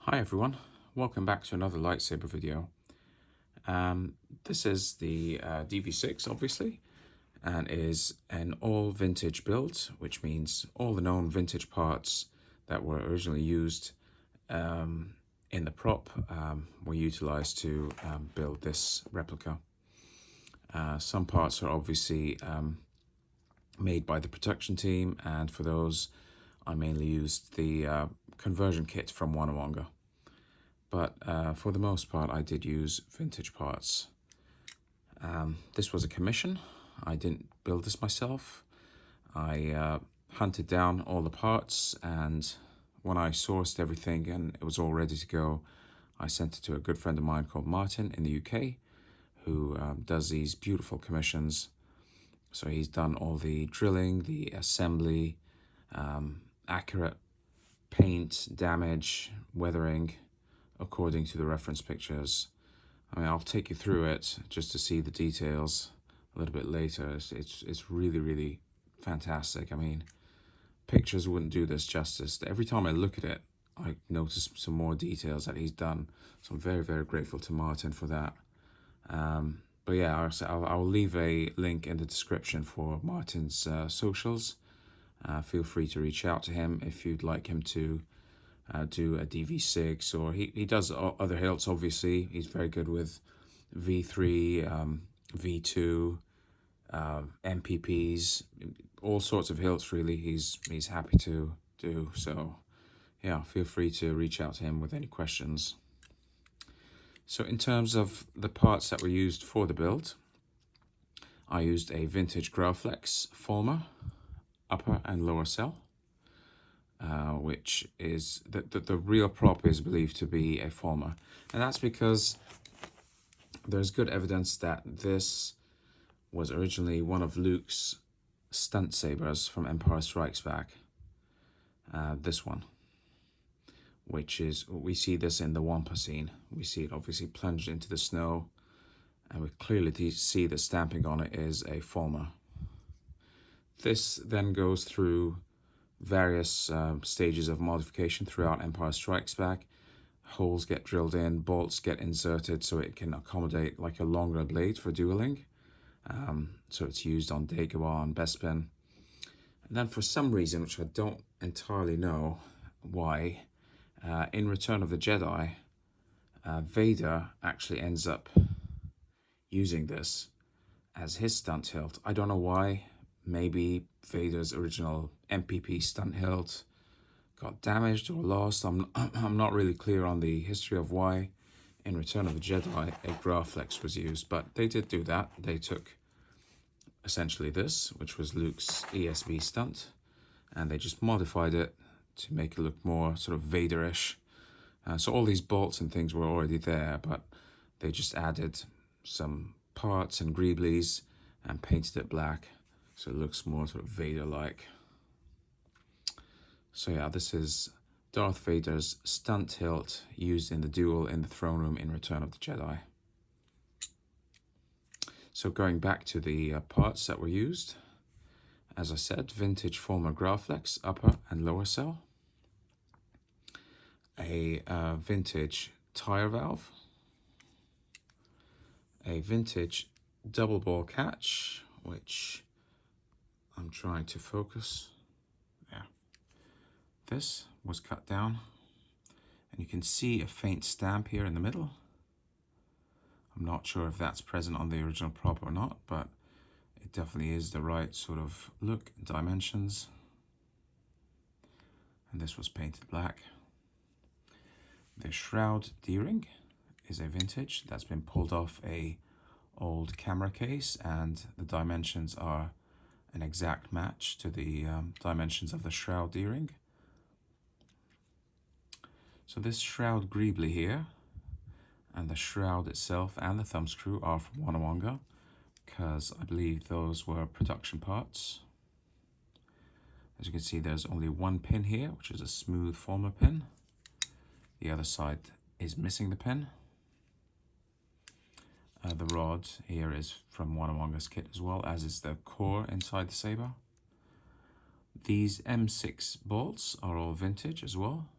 Hi everyone, welcome back to another lightsaber video. This is the DV6 obviously, and is an all vintage build, which means all the known vintage parts that were originally used in the prop were utilized to build this replica. Some parts are obviously made by the production team, and for those I mainly used the conversion kit from Wanawanga. But for the most part, I did use vintage parts. This was a commission. I didn't build this myself. I hunted down all the parts, and when I sourced everything and it was all ready to go, I sent it to a good friend of mine called Martin in the UK, who does these beautiful commissions. So he's done all the drilling, the assembly, accurate paint, damage, weathering, according to the reference pictures. I mean, I'll take you through it just to see the details a little bit later. It's really, really fantastic. I mean, pictures wouldn't do this justice. Every time I look at it, I notice some more details that he's done. So I'm very, very grateful to Martin for that. But yeah, I'll leave a link in the description for Martin's socials. Feel free to reach out to him if you'd like him to do a DV6, or he does other hilts. Obviously, he's very good with V3, V2, MPPs, all sorts of hilts. Really, he's happy to do. So, yeah, feel free to reach out to him with any questions. So, in terms of the parts that were used for the build, I used a vintage Graflex former, upper and lower cell. Which is the real prop is believed to be a former, and that's because there's good evidence that this was originally one of Luke's stunt sabers from Empire Strikes Back. This one, which is, we see this in the Wampa scene. We see it obviously plunged into the snow, and we clearly see the stamping on it is a former. This then goes through various stages of modification throughout Empire Strikes Back. Holes get drilled in, bolts get inserted so it can accommodate like a longer blade for dueling. So it's used on Dagobah and Bespin. And then for some reason, which I don't entirely know why, in Return of the Jedi, Vader actually ends up using this as his stunt hilt. I don't know why. Maybe Vader's original MPP stunt hilt got damaged or lost. I'm not really clear on the history of why in Return of the Jedi a Graflex was used, but they did do that. They took essentially this, which was Luke's ESB stunt, and they just modified it to make it look more sort of Vader-ish. So all these bolts and things were already there, but they just added some parts and greeblies and painted it black, so it looks more sort of Vader-like. So yeah, this is Darth Vader's stunt hilt used in the duel in the throne room in Return of the Jedi. So going back to the parts that were used, as I said, vintage former Graflex upper and lower cell, a vintage tire valve, a vintage double ball catch, which I'm trying to focus. Yeah, this was cut down, and you can see a faint stamp here in the middle. I'm not sure if that's present on the original prop or not, but it definitely is the right sort of look and dimensions. And this was painted black. The shroud D-ring is a vintage that's been pulled off a old camera case, and the dimensions are an exact match to the dimensions of the shroud D-ring. So this shroud greebly here, and the shroud itself and the thumbscrew are from Wanawanga, because I believe those were production parts. As you can see, there's only one pin here, which is a smooth former pin. The other side is missing the pin. The rod here is from Wanawanga's kit as well, as is the core inside the saber. These M6 bolts are all vintage as well.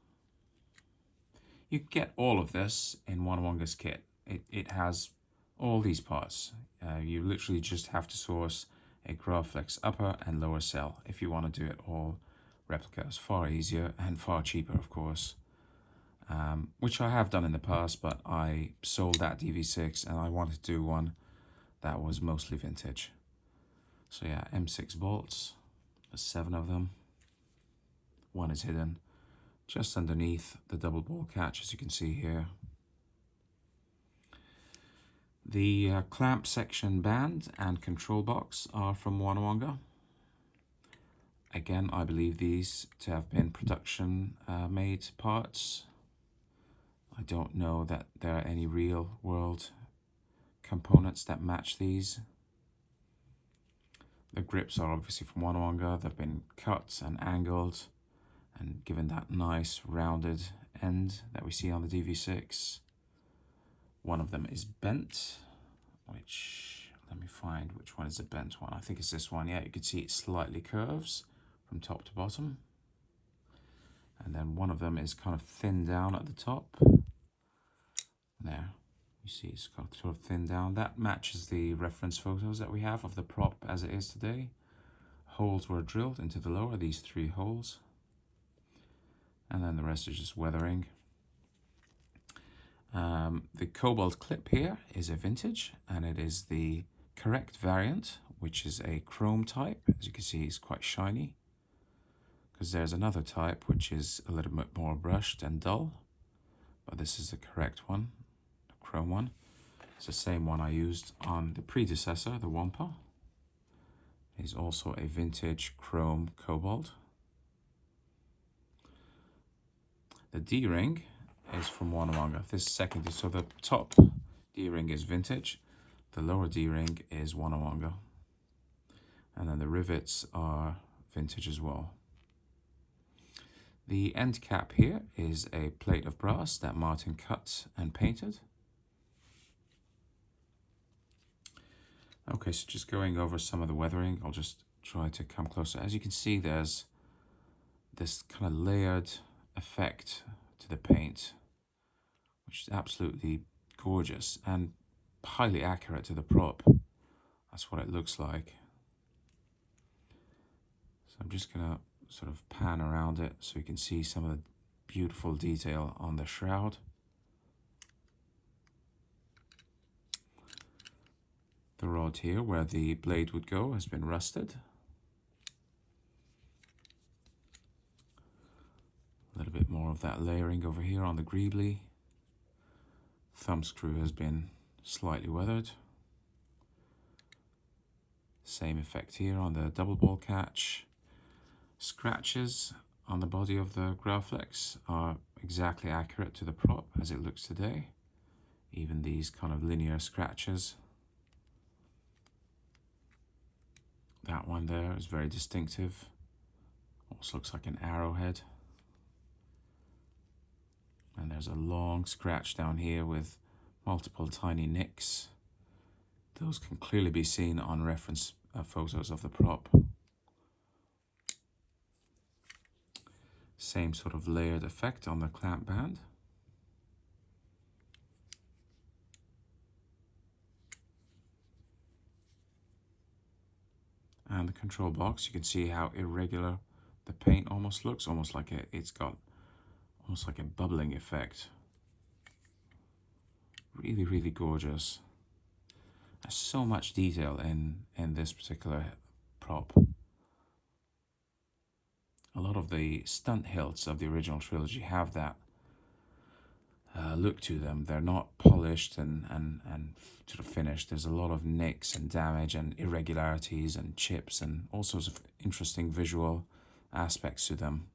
You can get all of this in Onewanga's kit. It has all these parts. You literally just have to source a Graflex upper and lower cell if you want to do it all replica. It's far easier and far cheaper, of course, which I have done in the past, but I sold that DV6 and I wanted to do one that was mostly vintage. So yeah, M6 bolts, there's 7 of them. One is hidden just underneath the double ball catch, as you can see here. The clamp section band and control box are from Onewanга. Again, I believe these to have been production made parts. I don't know that there are any real world components that match these. The grips are obviously from Onewanga. They've been cut and angled and given that nice rounded end that we see on the DV6. One of them is bent, which, let me find which one is the bent one. I think it's this one. Yeah, you can see it slightly curves from top to bottom. And then one of them is kind of thinned down at the top. There, you see it's got sort of thinned down. That matches the reference photos that we have of the prop as it is today. Holes were drilled into the lower, these 3 holes. And then the rest is just weathering. The cobalt clip here is a vintage, and it is the correct variant, which is a chrome type. As you can see, it's quite shiny, because there's another type which is a little bit more brushed and dull, but this is the correct one, the chrome one. It's the same one I used on the predecessor, the Wampa. It's also a vintage chrome cobalt. The D-ring is from Onewanga. This second, so the top D-ring is vintage, the lower D-ring is Onewanga, and then the rivets are vintage as well. The end cap here is a plate of brass that Martin cut and painted. Okay, so just going over some of the weathering, I'll just try to come closer. As you can see, there's this kind of layered effect to the paint, which is absolutely gorgeous and highly accurate to the prop. That's what it looks like. So I'm just gonna sort of pan around it so you can see some of the beautiful detail on the shroud. The rod here where the blade would go has been rusted. A little bit more of that layering over here on the greebly. Thumb screw has been slightly weathered. Same effect here on the double ball catch. Scratches on the body of the Graflex are exactly accurate to the prop as it looks today. Even these kind of linear scratches. That one there is very distinctive. Almost looks like an arrowhead. And there's a long scratch down here with multiple tiny nicks. Those can clearly be seen on reference photos of the prop. Same sort of layered effect on the clamp band. And the control box, you can see how irregular the paint almost looks, almost like it's got almost like a bubbling effect. Really, really gorgeous. There's so much detail in this particular prop. A lot of the stunt hilts of the original trilogy have that look to them. They're not polished and sort of finished. There's a lot of nicks and damage and irregularities and chips and all sorts of interesting visual aspects to them,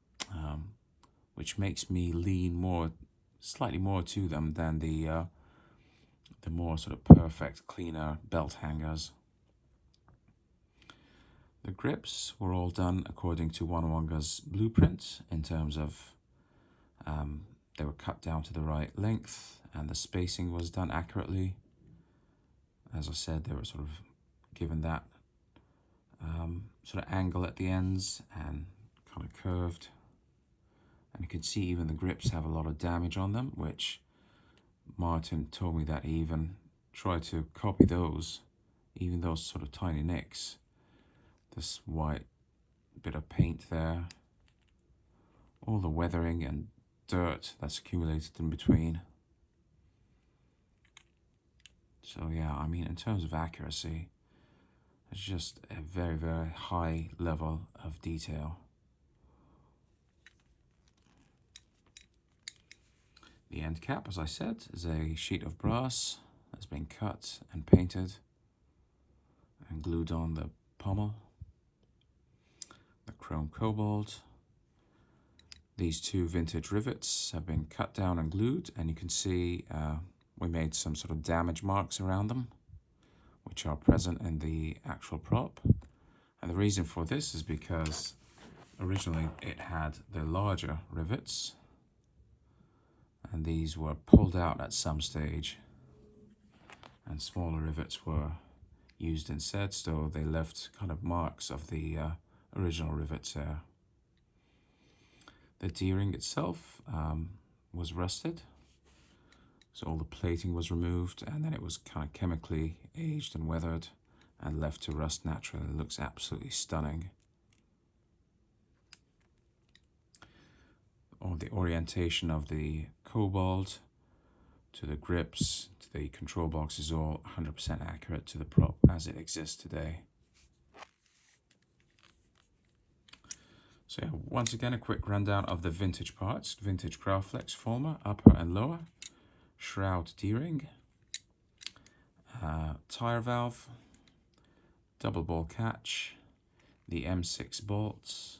which makes me lean slightly more to them than the more sort of perfect, cleaner belt hangers. The grips were all done according to Onewanga's blueprint in terms of they were cut down to the right length and the spacing was done accurately. As I said, they were sort of given that sort of angle at the ends and kind of curved. And you can see even the grips have a lot of damage on them, which Martin told me that he even tried to copy those, even those sort of tiny nicks. This white bit of paint there, all the weathering and dirt that's accumulated in between. So yeah, I mean, in terms of accuracy, it's just a very, very high level of detail. The end cap, as I said, is a sheet of brass that's been cut and painted and glued on the pommel. The chrome cobalt. These two vintage rivets have been cut down and glued, and you can see we made some sort of damage marks around them, which are present in the actual prop. And the reason for this is because originally it had the larger rivets, and these were pulled out at some stage, and smaller rivets were used instead, so they left kind of marks of the original rivets there. The D-ring itself was rusted, so all the plating was removed, and then it was kind of chemically aged and weathered and left to rust naturally. It looks absolutely stunning. Or the orientation of the cobalt to the grips to the control box is all 100% accurate to the prop as it exists today. So yeah, once again, a quick rundown of the vintage parts. Vintage Graflex former, upper and lower, shroud D-ring, tire valve, double ball catch, the M6 bolts,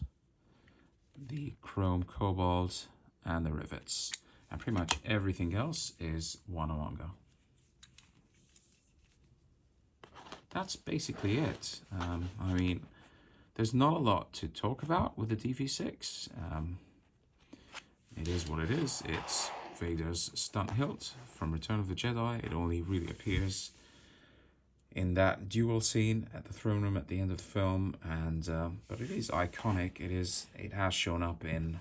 the chrome cobalt, and the rivets. And pretty much everything else is Onawanga. That's basically it. I mean, there's not a lot to talk about with the DV6. It is what it is. It's Vader's stunt hilt from Return of the Jedi. It only really appears in that duel scene at the throne room at the end of the film, and but it is iconic. It has shown up in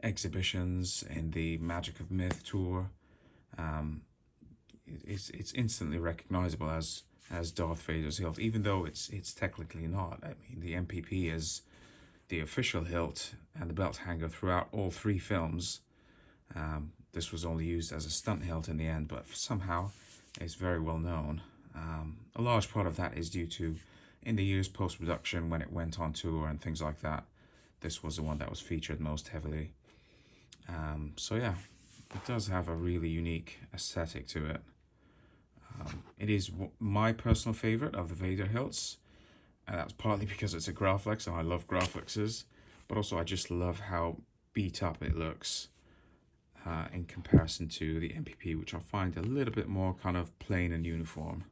exhibitions, in the Magic of Myth tour. It's instantly recognizable as Darth Vader's hilt, even though it's technically not. I mean, the MPP is the official hilt and the belt hanger throughout all three films. This was only used as a stunt hilt in the end, but somehow it's very well known. A large part of that is due to, in the years post-production, when it went on tour and things like that, this was the one that was featured most heavily. So yeah, it does have a really unique aesthetic to it. It is my personal favorite of the Vader hilts, and that's partly because it's a Graflex and I love Graflexes, but also I just love how beat up it looks in comparison to the MPP, which I find a little bit more kind of plain and uniform.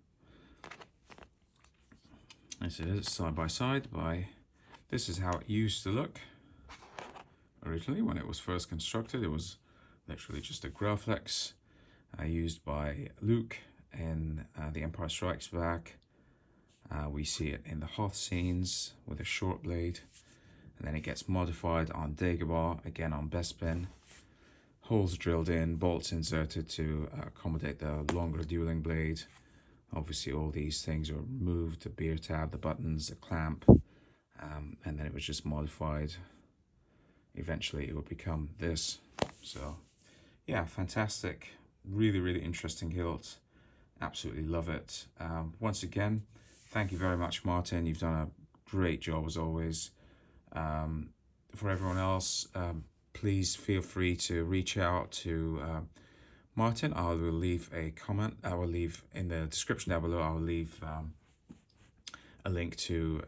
As it is side by side. This is how it used to look originally when it was first constructed. It was literally just a Graflex used by Luke in The Empire Strikes Back. We see it in the Hoth scenes with a short blade, and then it gets modified on Dagobah, again on Bespin. Holes drilled in, bolts inserted to accommodate the longer dueling blade. Obviously all these things are removed, the beer tab, the buttons, the clamp, and then it was just modified. Eventually it would become this. So yeah, fantastic, really, really interesting hilt. Absolutely love it. Once again, thank you very much, Martin. You've done a great job as always. For everyone else, please feel free to reach out to Martin. I will leave a comment. I will leave in the description down below. I will leave a link to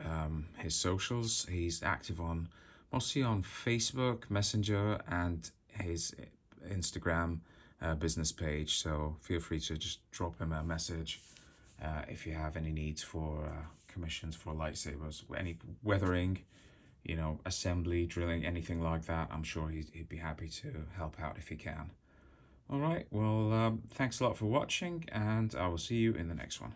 his socials. He's active mostly on Facebook, Messenger, and his Instagram business page. So feel free to just drop him a message if you have any needs for commissions for lightsabers, any weathering, you know, assembly, drilling, anything like that. I'm sure he'd be happy to help out if he can. All right, well, thanks a lot for watching, and I will see you in the next one.